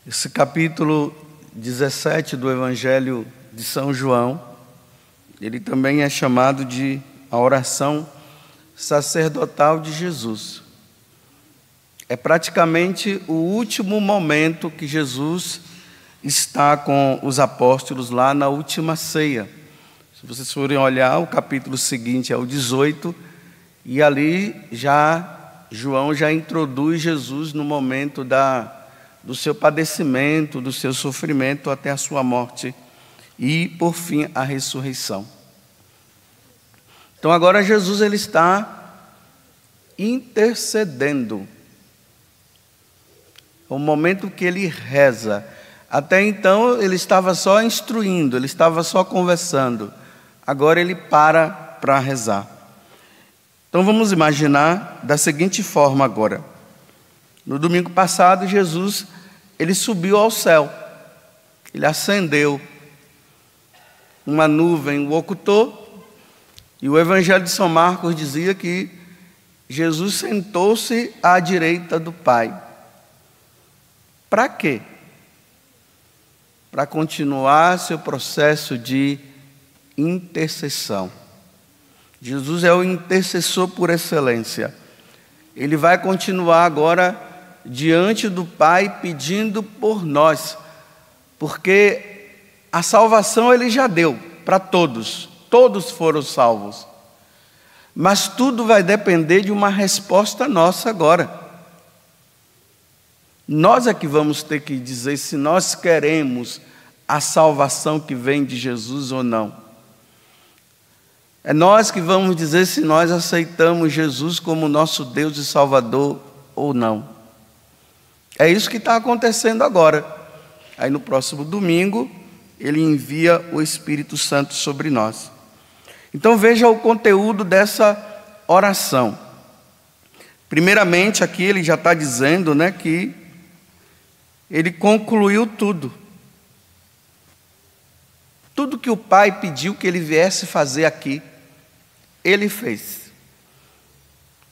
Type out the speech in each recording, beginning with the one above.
Esse capítulo 17 do Evangelho de São João, ele também é chamado de a oração sacerdotal de Jesus. É praticamente o último momento que Jesus está com os apóstolos lá na última ceia. Se vocês forem olhar, o capítulo seguinte é o 18, e ali João já introduz Jesus no momento do seu padecimento, do seu sofrimento até a sua morte e, por fim, a ressurreição. Então agora Jesus ele está intercedendo. É o momento que ele reza. Até então ele estava só instruindo, ele estava só conversando. Agora ele para rezar. Então vamos imaginar da seguinte forma agora. No domingo passado, Jesus ele subiu ao céu. Ele ascendeu. Uma nuvem o ocultou. E o Evangelho de São Marcos dizia que Jesus sentou-se à direita do Pai. Para quê? Para continuar seu processo de intercessão. Jesus é o intercessor por excelência. Ele vai continuar agora diante do Pai pedindo por nós, porque a salvação ele já deu para todos, todos foram salvos. Mas tudo vai depender de uma resposta nossa agora. Nós é que vamos ter que dizer se nós queremos a salvação que vem de Jesus ou não. É nós que vamos dizer se nós aceitamos Jesus como nosso Deus e Salvador ou não. É isso que está acontecendo agora. Aí no próximo domingo, ele envia o Espírito Santo sobre nós. Então veja o conteúdo dessa oração. Primeiramente, aqui ele já está dizendo, que ele concluiu tudo. Tudo que o Pai pediu que ele viesse fazer aqui, ele fez.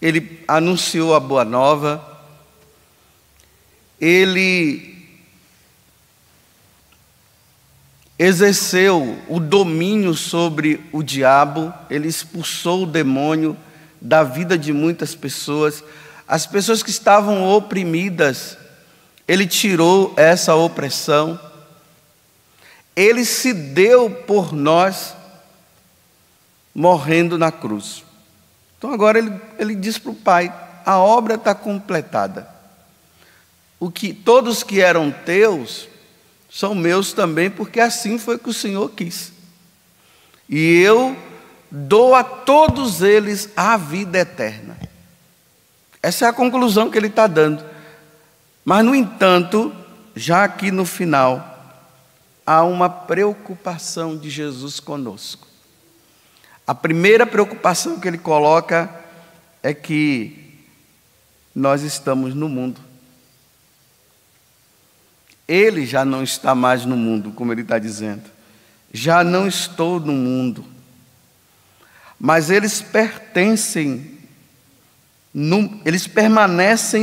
Ele anunciou a boa nova, ele exerceu o domínio sobre o diabo, ele expulsou o demônio da vida de muitas pessoas. As pessoas que estavam oprimidas, ele tirou essa opressão. Ele se deu por nós, morrendo na cruz. Então agora ele diz para o Pai, a obra está completada. Todos que eram teus, são meus também, porque assim foi que o Senhor quis. E eu dou a todos eles a vida eterna. Essa é a conclusão que ele está dando. Mas, no entanto, já aqui no final, há uma preocupação de Jesus conosco. A primeira preocupação que ele coloca é que nós estamos no mundo. Ele já não está mais no mundo, como ele está dizendo. Já não estou no mundo. Mas eles permanecem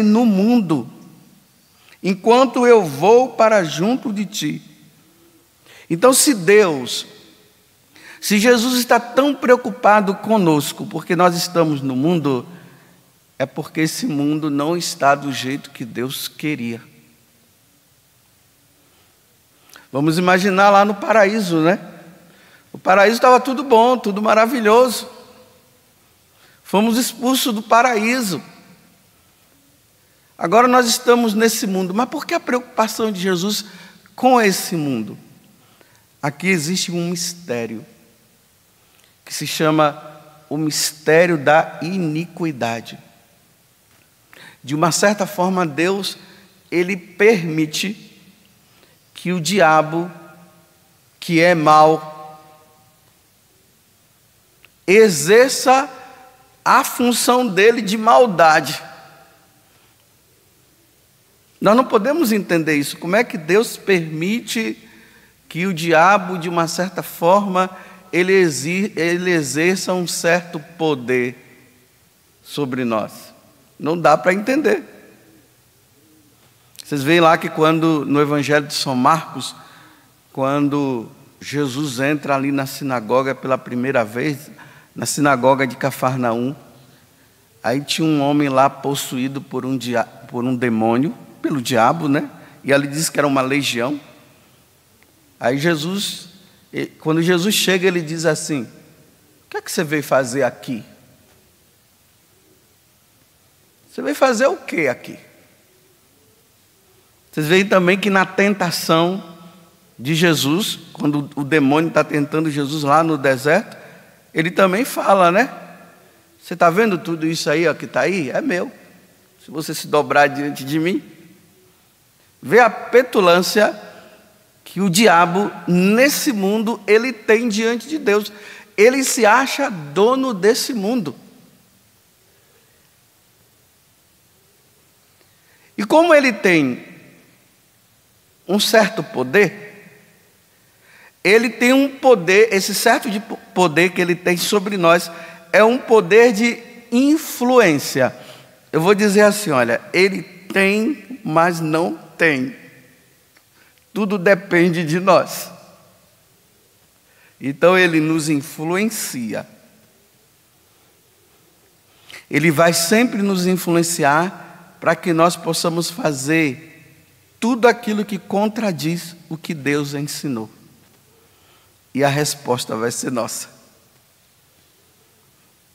no mundo, enquanto eu vou para junto de ti. Então, se Jesus está tão preocupado conosco, porque nós estamos no mundo, é porque esse mundo não está do jeito que Deus queria. Vamos imaginar lá no paraíso, O paraíso estava tudo bom, tudo maravilhoso. Fomos expulsos do paraíso. Agora nós estamos nesse mundo. Mas por que a preocupação de Jesus com esse mundo? Aqui existe um mistério, que se chama o mistério da iniquidade. De uma certa forma, Deus, ele permite que o diabo, que é mau, exerça a função dele de maldade. Nós não podemos entender isso. Como é que Deus permite que o diabo, de uma certa forma, ele exerça um certo poder sobre nós? Não dá para entender. Vocês veem lá que quando, no Evangelho de São Marcos, quando Jesus entra ali na sinagoga pela primeira vez, na sinagoga de Cafarnaum, aí tinha um homem lá possuído por um demônio, pelo diabo, né? E ali diz que era uma legião. Aí quando Jesus chega, ele diz assim: o que é que você veio fazer aqui? Você veio fazer o que aqui? Vocês veem também que na tentação de Jesus, quando o demônio está tentando Jesus lá no deserto, ele também fala, né? Você está vendo tudo isso aí, ó, que está aí? É meu. Se você se dobrar diante de mim. Vê a petulância que o diabo, nesse mundo, ele tem diante de Deus. Ele se acha dono desse mundo. E como ele tem um certo poder, ele tem um poder, esse certo de poder que ele tem sobre nós, é um poder de influência. Eu vou dizer assim, olha, ele tem, mas não tem. Tudo depende de nós. Então ele nos influencia. Ele vai sempre nos influenciar para que nós possamos fazer tudo aquilo que contradiz o que Deus ensinou. E a resposta vai ser nossa.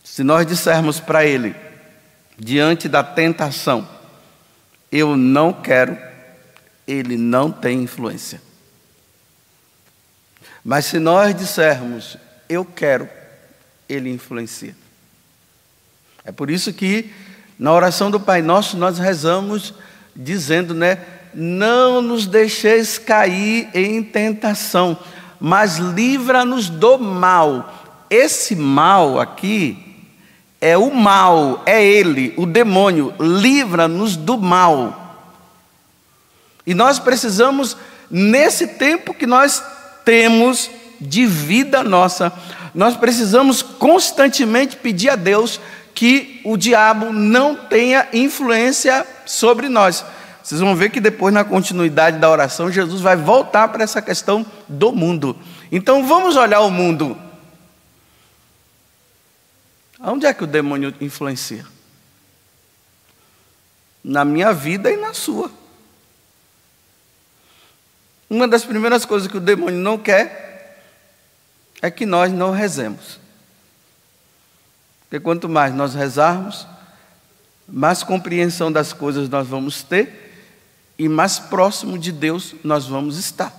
Se nós dissermos para ele, diante da tentação, eu não quero, ele não tem influência. Mas se nós dissermos, eu quero, ele influencia. É por isso que na oração do Pai Nosso nós rezamos dizendo, né? Não nos deixeis cair em tentação, mas livra-nos do mal. Esse mal aqui é o mal, é ele, o demônio. Livra-nos do mal. E nós precisamos, nesse tempo que nós temos de vida nossa, nós precisamos constantemente pedir a Deus que o diabo não tenha influência sobre nós. Vocês vão ver que depois, na continuidade da oração, Jesus vai voltar para essa questão do mundo. Então vamos olhar o mundo. Onde é que o demônio influencia? Na minha vida e na sua. Uma das primeiras coisas que o demônio não quer é que nós não rezemos. Porque quanto mais nós rezarmos, mais compreensão das coisas nós vamos ter e mais próximo de Deus nós vamos estar.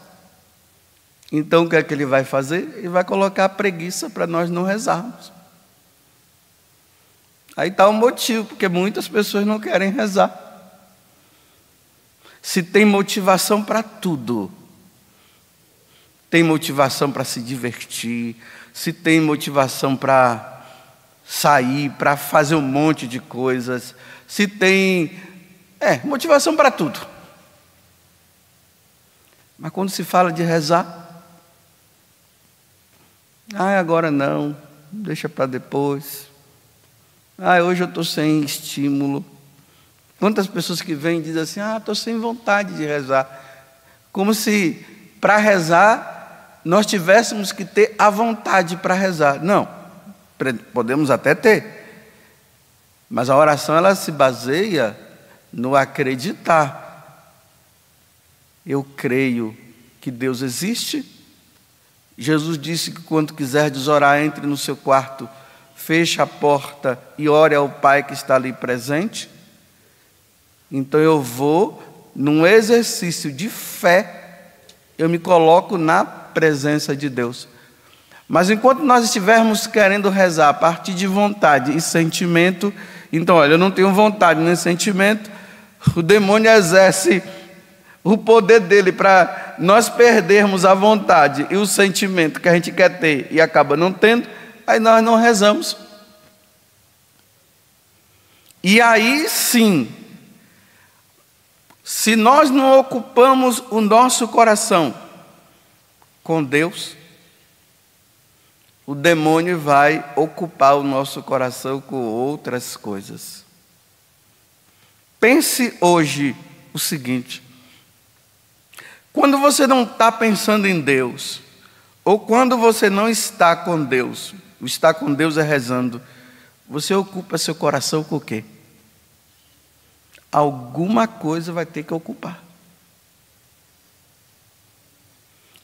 Então o que é que ele vai fazer? Ele vai colocar a preguiça para nós não rezarmos. Aí está o motivo, porque muitas pessoas não querem rezar. Se tem motivação para tudo, tem motivação para se divertir, se tem motivação para sair, para fazer um monte de coisas, se tem motivação para tudo. Mas quando se fala de rezar, agora não, deixa para depois. Hoje eu estou sem estímulo. Quantas pessoas que vêm e dizem assim, estou sem vontade de rezar. Como se para rezar nós tivéssemos que ter a vontade para rezar. Não, podemos até ter. Mas a oração ela se baseia no acreditar. Eu creio que Deus existe. Jesus disse que quando quiserdes orar, entre no seu quarto, feche a porta e ore ao Pai que está ali presente. Então eu vou, num exercício de fé, eu me coloco na presença de Deus. Mas enquanto nós estivermos querendo rezar a partir de vontade e sentimento, então, olha, eu não tenho vontade nem sentimento, o demônio exerce o poder dele para nós perdermos a vontade e o sentimento que a gente quer ter e acaba não tendo, aí nós não rezamos. E aí sim, se nós não ocupamos o nosso coração com Deus, o demônio vai ocupar o nosso coração com outras coisas. Pense hoje o seguinte: Quando você não está pensando em Deus, ou quando você não está com Deus, o estar com Deus é rezando, você ocupa seu coração com o quê? Alguma coisa vai ter que ocupar.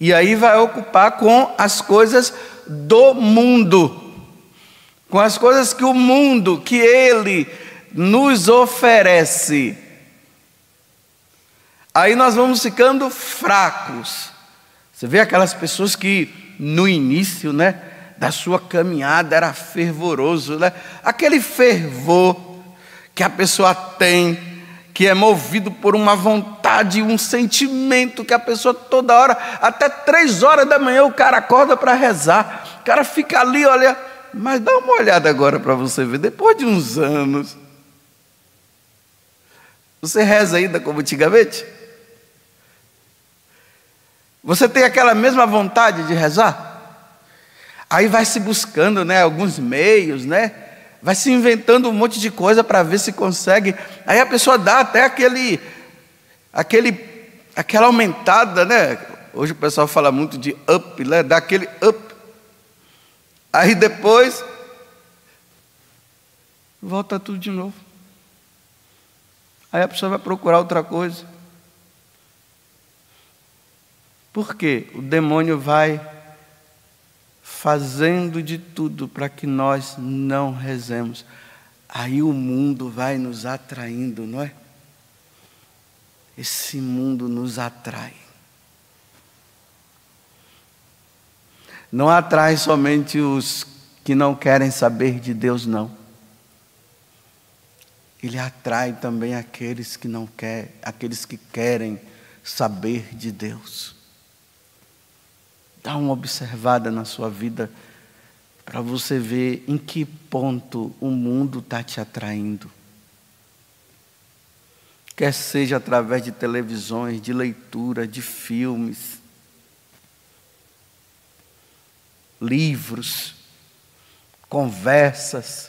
E aí vai ocupar com as coisas do mundo, com as coisas que o mundo, que ele nos oferece. Aí nós vamos ficando fracos. Você vê aquelas pessoas que no início, né, da sua caminhada era fervoroso, né? Aquele fervor que a pessoa tem, que é movido por uma vontade, um sentimento que a pessoa toda hora, até 3 horas da manhã o cara acorda para rezar. O cara fica ali, olha, mas dá uma olhada agora para você ver, depois de uns anos, você reza ainda como antigamente? Você tem aquela mesma vontade de rezar? Aí vai se buscando, né, alguns meios, né? Vai se inventando um monte de coisa para ver se consegue. Aí a pessoa dá até aquela aumentada, né? Hoje o pessoal fala muito de up, né? Dá aquele up. Aí depois volta tudo de novo. Aí a pessoa vai procurar outra coisa. Por quê? O demônio vai fazendo de tudo para que nós não rezemos. Aí o mundo vai nos atraindo, não é? Esse mundo nos atrai. Não atrai somente os que não querem saber de Deus, não. Ele atrai também aqueles que não querem, aqueles que querem saber de Deus. Dá uma observada na sua vida para você ver em que ponto o mundo está te atraindo. Quer seja através de televisões, de leitura, de filmes, livros, conversas.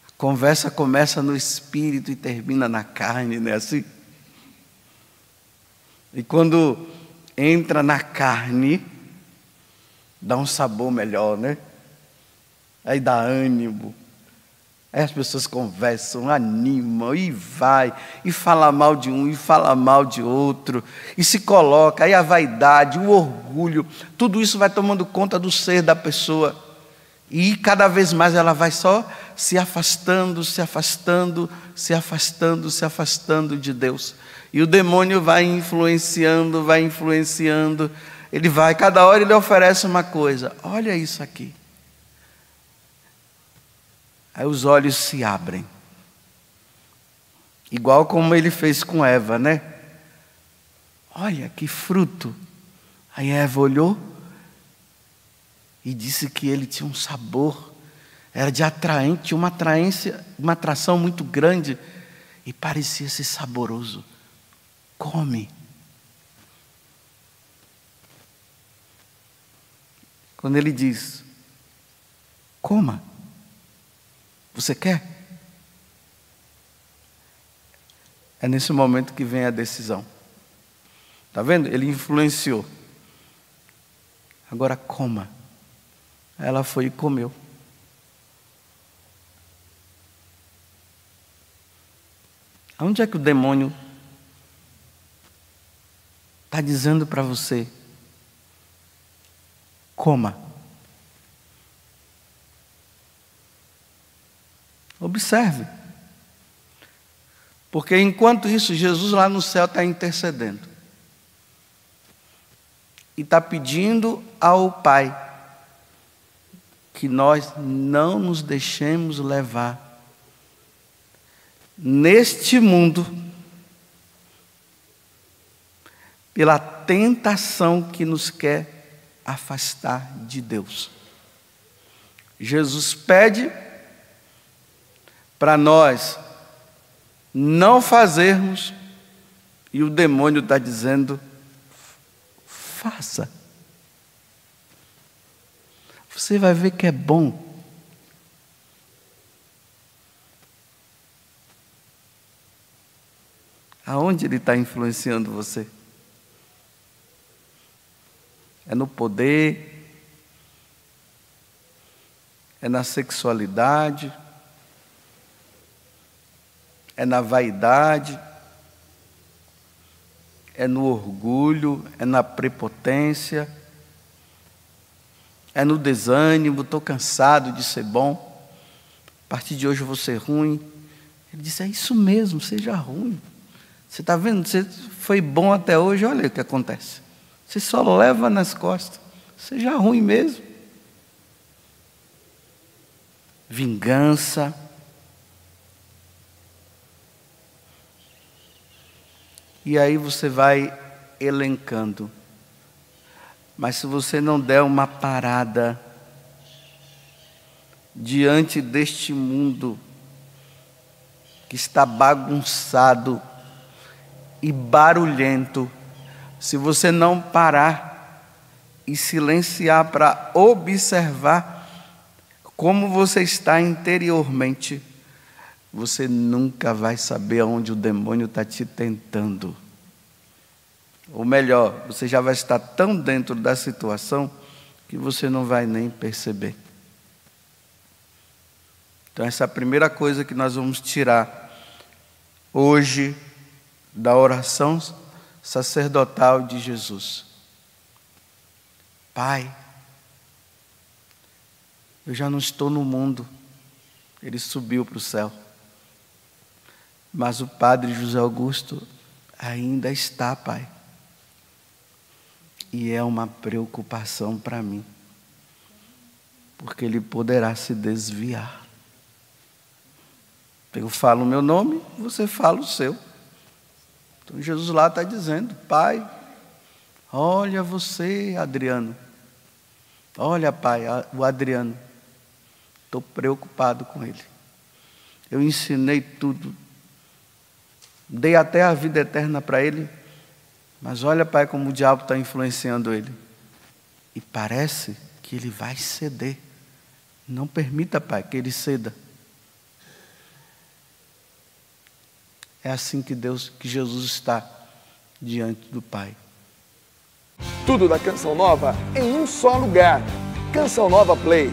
A conversa começa no espírito e termina na carne, não é assim? E quando entra na carne, dá um sabor melhor, né? Aí dá ânimo. Aí as pessoas conversam, animam, e vai, e fala mal de um, e fala mal de outro, e se coloca, aí a vaidade, o orgulho, tudo isso vai tomando conta do ser da pessoa. E cada vez mais ela vai só se afastando, se afastando, se afastando, se afastando de Deus. E o demônio vai influenciando, ele vai, cada hora ele oferece uma coisa, olha isso aqui. Aí os olhos se abrem, igual como ele fez com Eva, né? Olha que fruto. Aí Eva olhou e disse que ele tinha um sabor, era de atraente, uma atração muito grande, e parecia ser saboroso. Come. Quando ele diz, coma, você quer? É nesse momento que vem a decisão. Está vendo? Ele influenciou. Agora coma. Ela foi e comeu. Onde é que o demônio está dizendo para você, coma? Observe. Porque enquanto isso, Jesus lá no céu está intercedendo. E está pedindo ao Pai que nós não nos deixemos levar neste mundo pela tentação que nos quer afastar de Deus. Jesus pede para nós não fazermos, e o demônio está dizendo, faça. Você vai ver que é bom. Aonde ele está influenciando você? É no poder? É na sexualidade? É na vaidade? É no orgulho? É na prepotência? É no desânimo? Estou cansado de ser bom, a partir de hoje eu vou ser ruim. Ele disse, é isso mesmo, seja ruim. Você está vendo? Você foi bom até hoje, olha o que acontece. Você só leva nas costas. Seja ruim mesmo. Vingança. E aí você vai elencando. Mas se você não der uma parada diante deste mundo que está bagunçado e barulhento, se você não parar e silenciar para observar como você está interiormente, você nunca vai saber aonde o demônio está te tentando. Ou melhor, você já vai estar tão dentro da situação que você não vai nem perceber. Então essa é a primeira coisa que nós vamos tirar hoje da oração sacerdotal de Jesus. Pai, eu já não estou no mundo, ele subiu para o céu. Mas o Padre José Augusto ainda está, Pai. E é uma preocupação para mim, porque ele poderá se desviar. Eu falo o meu nome, você fala o seu. Então Jesus lá está dizendo, Pai, olha você, Adriano. Olha, Pai, o Adriano. Estou preocupado com ele. Eu ensinei tudo. Dei até a vida eterna para ele. Mas olha, Pai, como o diabo está influenciando ele. E parece que ele vai ceder. Não permita, Pai, que ele ceda. É assim que Jesus está diante do Pai. Tudo da Canção Nova em um só lugar. Canção Nova Play.